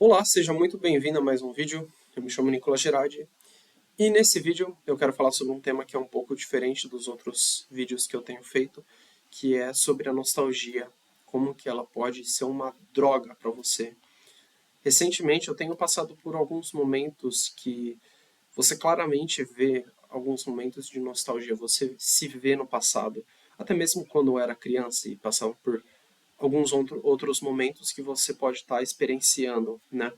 Olá, seja muito bem-vindo a mais um vídeo. Eu me chamo Nicolas Gerardi e nesse vídeo eu quero falar sobre um tema que é um pouco diferente dos outros vídeos que eu tenho feito, que é sobre a nostalgia, como que ela pode ser uma droga para você. Recentemente eu tenho passado por alguns momentos que você claramente vê alguns momentos de nostalgia, você se vê no passado, até mesmo quando eu era criança e passava por alguns outros momentos que você pode estar experienciando, né?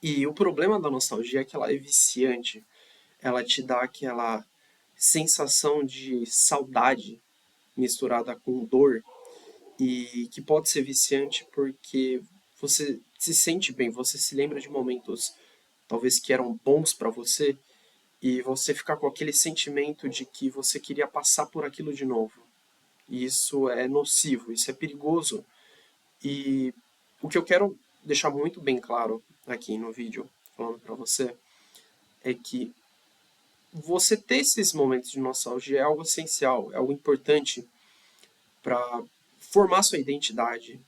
E o problema da nostalgia é que ela é viciante. Ela te dá aquela sensação de saudade misturada com dor e que pode ser viciante porque você se sente bem, você se lembra de momentos talvez que eram bons para você e você fica com aquele sentimento de que você queria passar por aquilo de novo. E isso é nocivo, isso é perigoso. E o que eu quero deixar muito bem claro aqui no vídeo, falando para você, é que você ter esses momentos de nostalgia é algo essencial, é algo importante para formar sua identidade.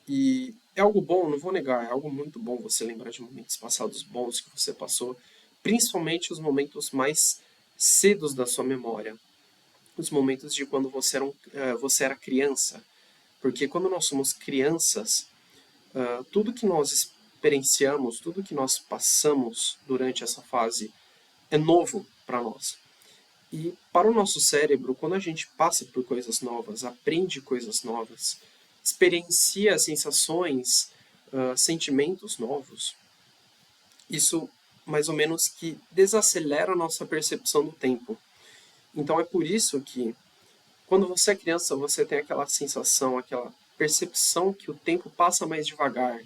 E é algo bom, não vou negar, é algo muito bom você lembrar de momentos passados bons que você passou, principalmente os momentos mais cedos da sua memória, os momentos de quando você era criança. Porque quando nós somos crianças, tudo que nós experienciamos, tudo que nós passamos durante essa fase é novo para nós. E para o nosso cérebro, quando a gente passa por coisas novas, aprende coisas novas, experiencia sensações, sentimentos novos, isso mais ou menos que desacelera a nossa percepção do tempo. Então é por isso que quando você é criança, você tem aquela sensação, aquela percepção que o tempo passa mais devagar,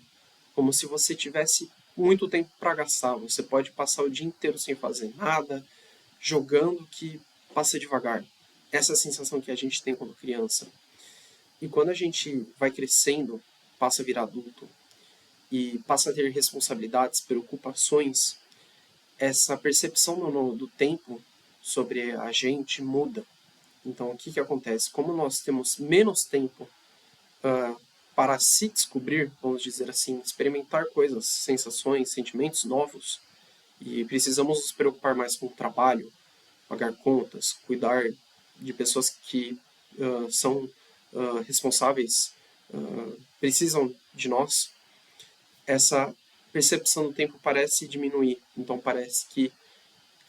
como se você tivesse muito tempo para gastar. Você pode passar o dia inteiro sem fazer nada, jogando que passa devagar. Essa é a sensação que a gente tem quando criança. E quando a gente vai crescendo, passa a virar adulto e passa a ter responsabilidades, preocupações, essa percepção do tempo sobre a gente muda. Então, o que, que acontece? Como nós temos menos tempo para se descobrir, vamos dizer assim, experimentar coisas, sensações, sentimentos novos, e precisamos nos preocupar mais com o trabalho, pagar contas, cuidar de pessoas que são responsáveis, precisam de nós, essa percepção do tempo parece diminuir. Então parece que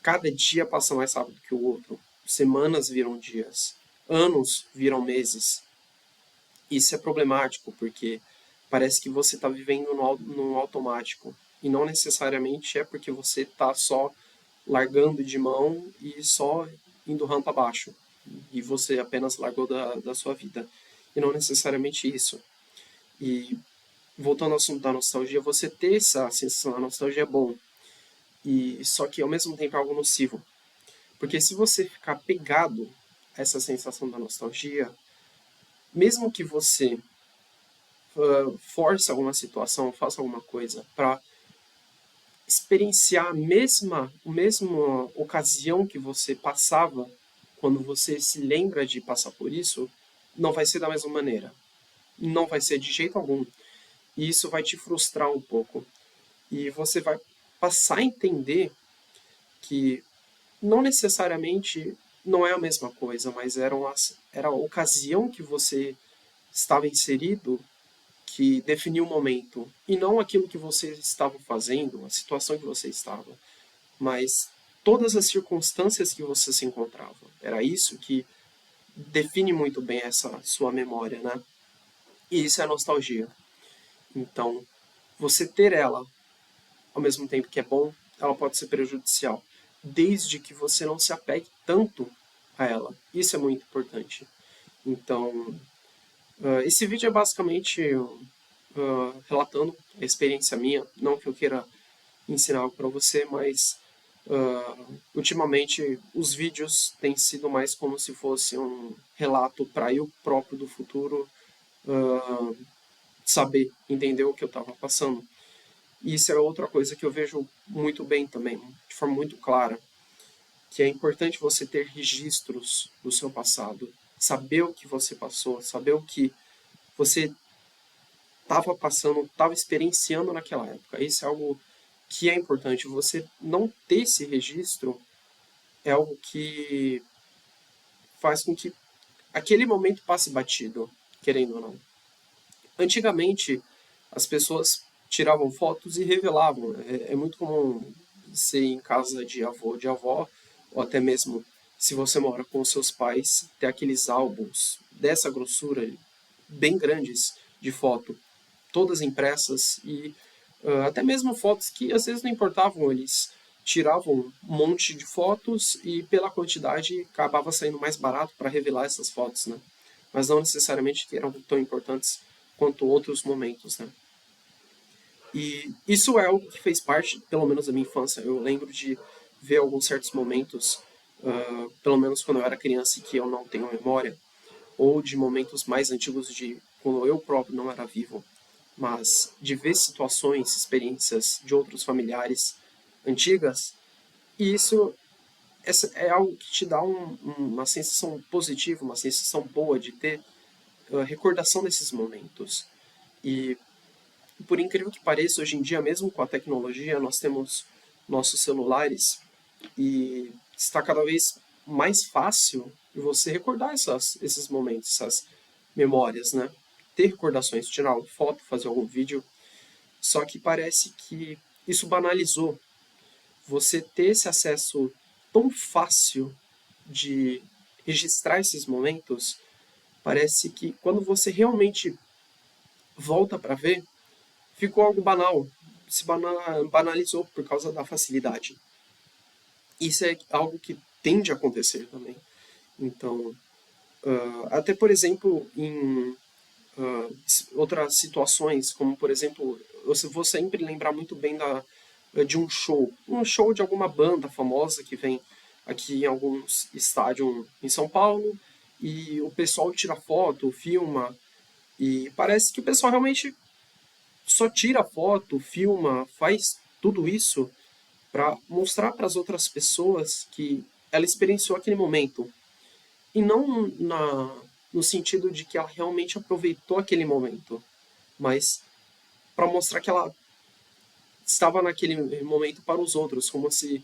cada dia passa mais rápido que o outro. Semanas viram dias, anos viram meses. Isso é problemático porque parece que você está vivendo no automático. E não necessariamente é porque você está só largando de mão e só indo rampa abaixo. E você apenas largou da sua vida. E não necessariamente isso. E voltando ao assunto da nostalgia, você ter essa sensação da nostalgia é bom. E só que ao mesmo tempo é algo nocivo. Porque se você ficar pegado a essa sensação da nostalgia, mesmo que você force alguma situação, faça alguma coisa para experienciar a mesma ocasião que você passava quando você se lembra de passar por isso, não vai ser da mesma maneira. Não vai ser de jeito algum. E isso vai te frustrar um pouco. E você vai passar a entender que não necessariamente não é a mesma coisa, mas era a ocasião que você estava inserido que definiu o momento. E não aquilo que você estava fazendo, a situação que você estava, mas todas as circunstâncias que você se encontrava. Era isso que define muito bem essa sua memória, né? E isso é a nostalgia. Então, você ter ela ao mesmo tempo que é bom, ela pode ser prejudicial, desde que você não se apegue tanto a ela. Isso é muito importante. Então, esse vídeo é basicamente relatando a experiência minha, não que eu queira ensinar algo para você, mas ultimamente os vídeos têm sido mais como se fosse um relato para eu próprio do futuro saber, entender o que eu estava passando. E isso é outra coisa que eu vejo muito bem também, de forma muito clara, que é importante você ter registros do seu passado, saber o que você passou, saber o que você estava passando, estava experienciando naquela época. Isso é algo que é importante. Você não ter esse registro é algo que faz com que aquele momento passe batido, querendo ou não. Antigamente, as pessoas tiravam fotos e revelavam. É muito comum ser em casa de avô, de avó, ou até mesmo se você mora com os seus pais, ter aqueles álbuns dessa grossura, bem grandes, de foto, todas impressas e até mesmo fotos que às vezes não importavam, eles tiravam um monte de fotos e pela quantidade acabava saindo mais barato para revelar essas fotos, né? Mas não necessariamente que eram tão importantes quanto outros momentos, né? E isso é algo que fez parte, pelo menos da minha infância. Eu lembro de ver alguns certos momentos, pelo menos quando eu era criança e que eu não tenho memória, ou de momentos mais antigos de quando eu próprio não era vivo, mas de ver situações, experiências de outros familiares antigas, e isso é algo que te dá uma sensação positiva, uma sensação boa de ter recordação desses momentos. E por incrível que pareça, hoje em dia, mesmo com a tecnologia, nós temos nossos celulares e está cada vez mais fácil de você recordar esses momentos, essas memórias, né? Ter recordações, tirar uma foto, fazer algum vídeo. Só que parece que isso banalizou. Você ter esse acesso tão fácil de registrar esses momentos, parece que quando você realmente volta para ver, ficou algo banal, se banalizou por causa da facilidade. Isso é algo que tende a acontecer também. Então, até por exemplo, em outras situações, como por exemplo, eu vou sempre lembrar muito bem de um show de alguma banda famosa que vem aqui em alguns estádios em São Paulo, e o pessoal tira foto, filma, e parece que o pessoal realmente só tira foto, filma, faz tudo isso para mostrar para as outras pessoas que ela experienciou aquele momento. E não no sentido de que ela realmente aproveitou aquele momento, mas para mostrar que ela estava naquele momento para os outros, como se.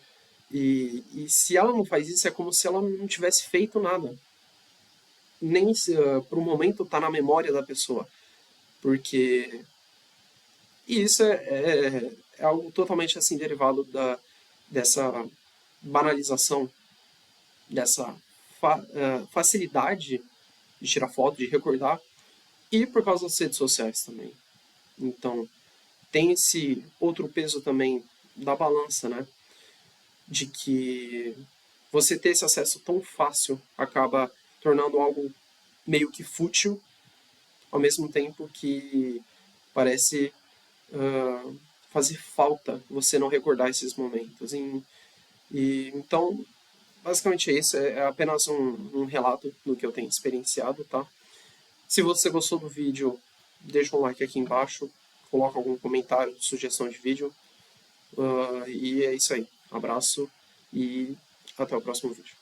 E se ela não faz isso, é como se ela não tivesse feito nada. Nem para o momento estar na memória da pessoa. Porque. E isso é algo totalmente assim derivado dessa banalização, dessa facilidade de tirar foto, de recordar, e por causa das redes sociais também. Então, tem esse outro peso também da balança, né? De que você ter esse acesso tão fácil acaba tornando algo meio que fútil, ao mesmo tempo que parece fazer falta você não recordar esses momentos. Então, basicamente é isso. É apenas um relato do que eu tenho experienciado, tá? Se você gostou do vídeo, deixa um like aqui embaixo, coloca algum comentário, sugestão de vídeo. E é isso aí. Abraço e até o próximo vídeo.